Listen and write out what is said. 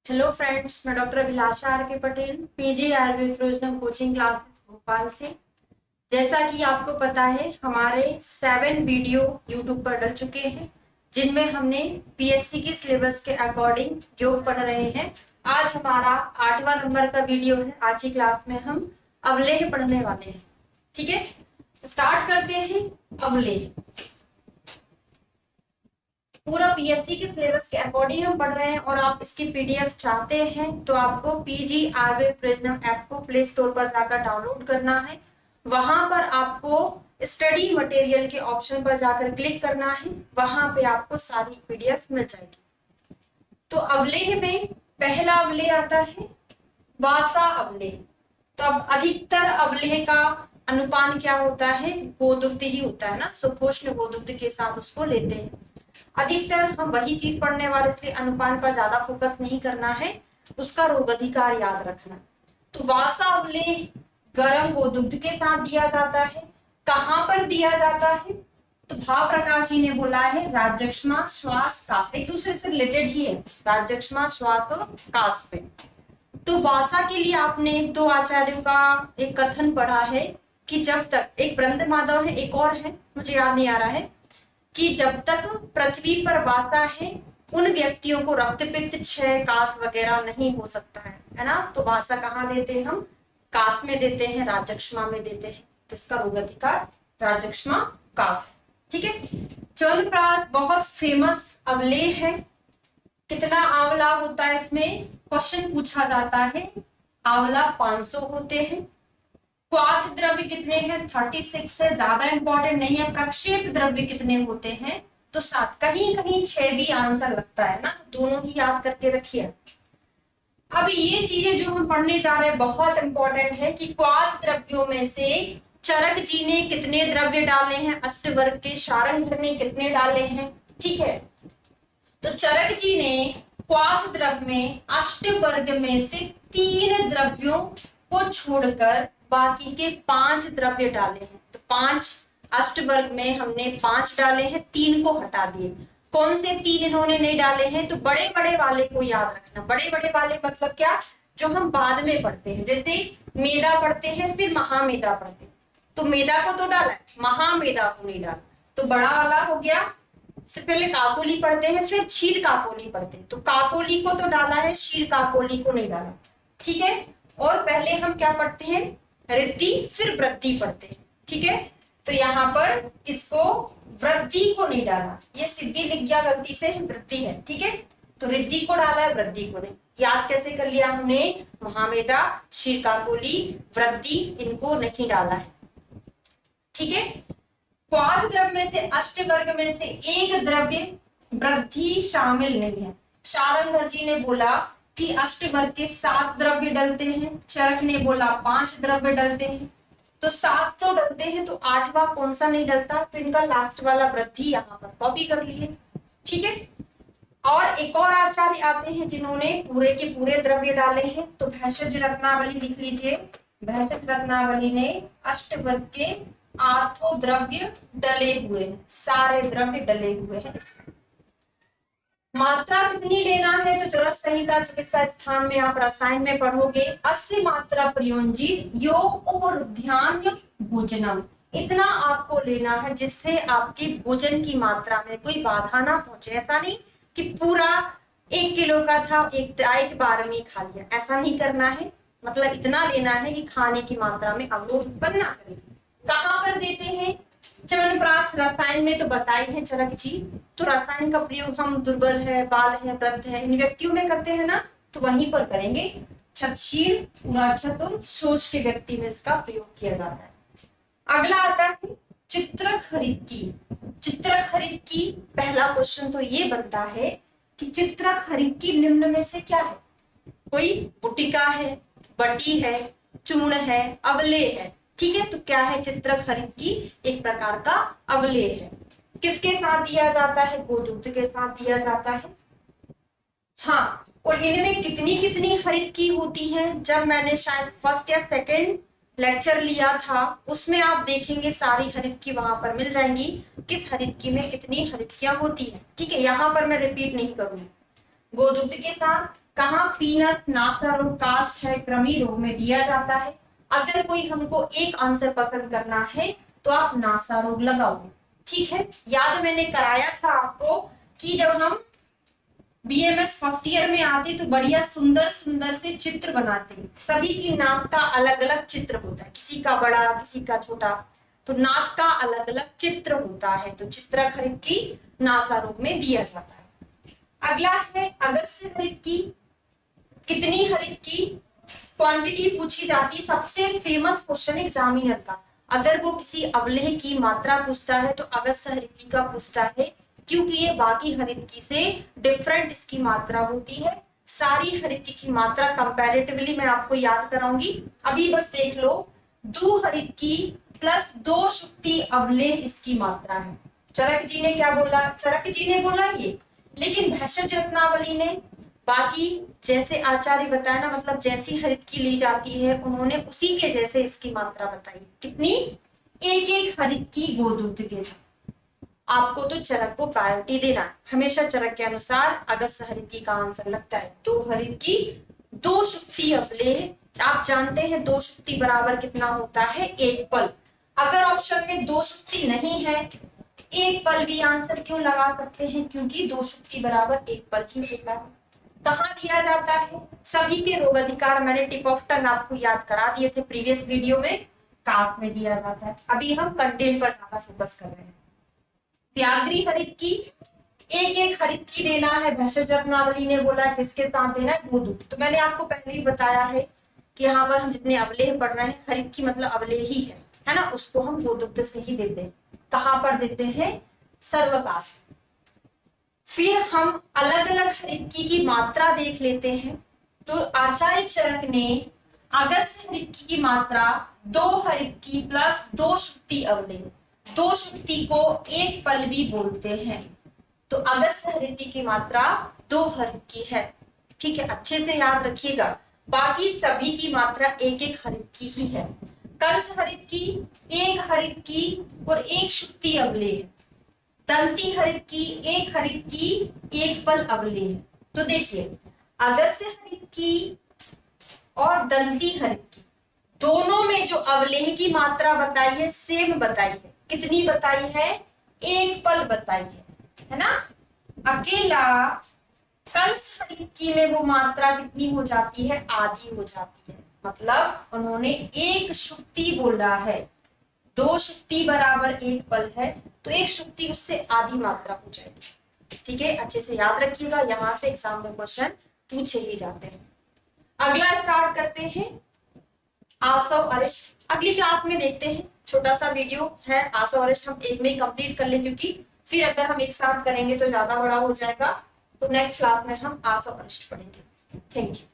Hello friends, मैं doctor Abhilasha R K Patel, PG Ayurveda प्रोजनम coaching classes Bhopal से। जैसा कि आपको पता है, हमारे 7 वीडियो यूट्यूब पर डल चुके हैं, जिनमें हमने पीएससी की सिलेबस के अकॉर्डिंग योग पढ़ रहे हैं। आज हमारा 8वां नंबर का वीडियो है। आज की क्लास में हम अवलेह पढ़ने वाले हैं। ठीक है, स्टार्ट करते हैं। अवलेह पूरा पीएससी के सिलेबस के अकॉर्डिंग हम पढ़ रहे हैं, और आप इसकी पीडीएफ चाहते हैं तो आपको पीजी आयुर्वेद प्रिज्म ऐप को प्ले स्टोर पर जाकर डाउनलोड करना है। वहां पर आपको स्टडी मटेरियल के ऑप्शन पर जाकर क्लिक करना है। वहां पे आपको सारी पीडीएफ मिल जाएगी। तो अवलेह में पहला अवलेह आता है वासा अवलेह। तो अब अधिकतर अवलेह का अनुपान क्या होता है? गोदुग्ध ही होता है ना, सुपोष्ण गोदुग्ध के साथ उसको लेते हैं। अधिकतर हम वही चीज पढ़ने वाले, इसलिए अनुपान पर ज्यादा फोकस नहीं करना है, उसका रोग अधिकार याद रखना। तो वासा अवलेह गर्म गोदुग्ध के साथ दिया जाता है। कहाँ पर दिया जाता है? तो भाव प्रकाश जी ने बोला है राज्यक्षमा श्वास काश, एक दूसरे से रिलेटेड ही है, राज्यक्षमा श्वास और काश पे। तो वासा के लिए आपने दो आचार्यों का एक कथन पढ़ा है कि जब तक, एक ब्रंद माधव है, एक और है मुझे याद नहीं आ रहा है, कि जब तक पृथ्वी पर वासा है उन व्यक्तियों को रक्त पित्त क्षय काश वगैरह नहीं हो सकता है ना। तो वासा कहाँ देते हैं हम? काश में देते हैं, राजक्षमा में देते हैं। तो इसका रोग अधिकार राजक्षमा काश है। ठीक है, च्यवनप्राश बहुत फेमस अवलेह है। कितना आंवला होता है इसमें? क्वेश्चन पूछा जाता है। आंवला 500 होते हैं। क्वाथ द्रव्य कितने हैं? 36 है, ज्यादा इंपॉर्टेंट नहीं है। प्रक्षेप द्रव्य कितने होते हैं? तो 7। कहीं कहीं 6 भी आंसर लगता है ना, तो दोनों ही याद करके रखिए। अब ये चीजें जो हम पढ़ने जा रहे हैं बहुत इंपॉर्टेंट है कि क्वाथ द्रव्यों में से चरक जी ने कितने द्रव्य डाले हैं, अष्टवर्ग के शारंगधर ने कितने डाले हैं। ठीक है, तो चरक जी ने क्वाथ द्रव्य में अष्टवर्ग में से 3 द्रव्यों को छोड़कर बाकी के 5 द्रव्य डाले हैं। तो 5 अष्टवर्ग में हमने 5 डाले हैं, 3 को हटा दिए। कौन से 3 इन्होंने नहीं डाले हैं? तो बड़े बड़े वाले को याद रखना। बड़े बड़े वाले मतलब क्या? जो हम बाद में पढ़ते हैं, जैसे मेदा पढ़ते हैं फिर महामेदा पढ़ते हैं। तो मेदा को तो डाला, महामेदा को नहीं डाला। तो बड़ा वाला हो गया। से पहले काकोली पढ़ते हैं फिर क्षीर काकोली पढ़ते हैं। तो काकोली को तो डाला है, क्षीर काकोली को नहीं डाला। ठीक है, और पहले हम क्या पढ़ते हैं? रिद्धि फिर वृद्धि पढ़ते हैं। ठीक है, तो यहाँ पर इसको वृद्धि को नहीं डाला, ये सिद्धि लिख गया गलती से, वृद्धि है। ठीक है, तो रिद्धि को डाला है, वृद्धि को नहीं। याद कैसे कर लिया हमने? महामेदा, क्षीर काकोली, वृद्धि, इनको नहीं डाला है। ठीक है, क्वाथ द्रव्य में से अष्टवर्ग में से एक द्रव्य वृद्धि शामिल नहीं है। शारंगधर जी ने बोला कि अष्टवर्ग के 7 द्रव्य डलते हैं, चरक ने बोला 5 द्रव्य डलते हैं। तो 7 तो डलते हैं, तो 8वां कौन सा नहीं डलता? तो इनका लास्ट वाला वृद्धि यहाँ पर कॉपी कर लिए। ठीक है, और एक और आचार्य आते हैं जिन्होंने पूरे के पूरे द्रव्य डाले हैं। तो भैषज रत्नावली लिख लीजिए। भैषज रत्नावली ने अष्टवर्ग के 8 द्रव्य डले हुए हैं, सारे द्रव्य डले हुए हैं इसमें। मात्रा कितनी लेना है? तो चरक संहिता चिकित्सा स्थान में आप रसायन में पढ़ोगे, 80 मात्रा प्रयोंजी योग उपरुद्ध्यान भोजनम। इतना आपको लेना है जिससे आपकी भोजन की मात्रा में कोई बाधा ना पहुंचे। ऐसा नहीं कि पूरा 1 किलो का था एक बार में खा लिया, ऐसा नहीं करना है। मतलब इतना लेना है कि खाने की मात्रा में अवरोध उत्पन्न ना करे। कहाँ पर देते हैं? च्यवनप्राश रसायन में तो बताई है चरक जी। तो रसायन का प्रयोग हम दुर्बल है, बाल है, वृद्ध है, इन व्यक्तियों में करते हैं ना, तो वहीं पर करेंगे। क्षतशील, चतुर, शोष के व्यक्ति में इसका प्रयोग किया जाता है। अगला आता है चित्रक हरितकी। चित्रक हरितकी, पहला क्वेश्चन तो ये बनता है कि चित्रक हरितकी निम्न में से क्या है? कोई बुटिका है, बटी है, चूर्ण है, अवलेह है। ठीक है, तो क्या है? चित्रक हरितकी एक प्रकार का अवलेह है। किसके साथ दिया जाता है? गोदुग्ध के साथ दिया जाता है। हाँ, और इनमें कितनी कितनी हरितकी होती है? जब मैंने शायद फर्स्ट या सेकंड लेक्चर लिया था उसमें आप देखेंगे सारी हरितकी वहां पर मिल जाएंगी, किस हरितकी में कितनी हरितकियां होती है। ठीक है, यहाँ पर मैं रिपीट नहीं करूंगी। गोदुग्ध के साथ कहाँ पीनस, नासा रोग, कास्ट है, कृमि रोग में दिया जाता है। अगर कोई हमको एक आंसर पसंद करना है तो आप नासा रोग लगाओगे, ठीक है। याद मैंने कराया था आपको कि जब हम बीएमएस फर्स्ट ईयर में आते तो बढ़िया सुंदर सुंदर से चित्र बनाते हैं। सभी की नाक का अलग अलग चित्र होता है, किसी का बड़ा किसी का छोटा, तो नाक का अलग अलग चित्र होता है। तो चित्रक हरितकी नासा रोग में दिया जाता है। अगला है अगस्त्य हरितकी। कितनी हरितकी, क्वांटिटी पूछी जाती। सबसे फेमस क्वेश्चन एग्जामिनर का, अगर वो किसी अवलेह की मात्रा पूछता है तो अगस्त्य हरितकी का पूछता है, क्योंकि ये बाकी हरितकी से डिफरेंट इसकी मात्रा होती है। सारी हरितकी की मात्रा कंपैरेटिवली मैं आपको याद कराऊंगी, अभी बस देख लो। दो हरितकी प्लस दो शुक्ति अवलेह इसकी मात्रा है। चरक जी ने क्या बोला, चरक जी ने बोला ये, लेकिन भैषज रत्नावली ने बाकी जैसे आचार्य बताया ना, मतलब जैसी हरितकी ली जाती है उन्होंने उसी के जैसे इसकी मात्रा बताई। कितनी, एक एक हरितकी गोदूत के साथ। आपको तो चरक को प्रायोरिटी देना है हमेशा, चरक के अनुसार अगस्त्य हरितकी का आंसर लगता है। दो हरितकी दो शुक्ति अवलेह, आप जानते हैं दो शुक्ति बराबर कितना होता है, एक पल। अगर ऑप्शन में दो शुक्ति नहीं है, एक पल भी आंसर क्यों लगा सकते हैं, क्योंकि दो शुक्ति बराबर एक पल ही होता है। कहाँ दिया जाता है, सभी के रोग अधिकार मैंने टिप ऑफ टंग आपको याद करा दिए थे प्रीवियस वीडियो में, कास्ट में दिया जाता है। अभी हम कंटेंट पर ज्यादा फोकस कर रहे हैं। व्याघ्री हरितकी, एक एक हरितकी देना है। भैषज रत्नावली ने बोला किसके साथ देना है, गोदूत। तो मैंने आपको पहले ही बताया है कि यहाँ पर हम जितने अवलेह पढ़ रहे हैं, हरितकी मतलब अवलेह ही है ना, उसको हम गोदूत से ही देते हैं। कहाँ पर देते हैं, सर्वकाश। फिर हम अलग अलग हरितकी की मात्रा देख लेते हैं। तो आचार्य चरक ने अगस्त्य हरितकी की मात्रा दो हरितकी प्लस दो शुक्ति अवलेह, दो शुक्ति को एक पल भी बोलते हैं। तो अगस्त्य हरितकी की मात्रा दो हरितकी है, ठीक है, अच्छे से याद रखिएगा। बाकी सभी की मात्रा एक एक हरितकी ही है। कंस हरितकी एक हरितकी और एक शुक्ति अवलेह। दंती हरितकी एक हरितकी एक पल अवलेह। तो देखिए अगस्त्य हरितकी और दंती हरितकी दोनों में जो अवलेह की मात्रा बताई है सेम बताई है। कितनी बताई है, एक पल बताई है ना। अकेला कंस हरितकी में वो मात्रा कितनी हो जाती है, आधी हो जाती है। मतलब उन्होंने एक शुक्ति बोला है, दो शुक्ति बराबर एक पल है, तो एक शुक्ति उससे आधी मात्रा हो जाएगी। ठीक है, अच्छे से याद रखिएगा, यहां से एग्जाम में क्वेश्चन पूछे ही जाते हैं। अगला स्टार्ट करते हैं आसव अरिष्ट। अगली क्लास में देखते हैं, छोटा सा वीडियो है आसव अरिष्ट, हम एक में ही कंप्लीट कर लें, क्योंकि फिर अगर हम एक साथ करेंगे तो ज्यादा बड़ा हो जाएगा। तो नेक्स्ट क्लास में हम आसव अरिष्ट पढ़ेंगे। Thank you.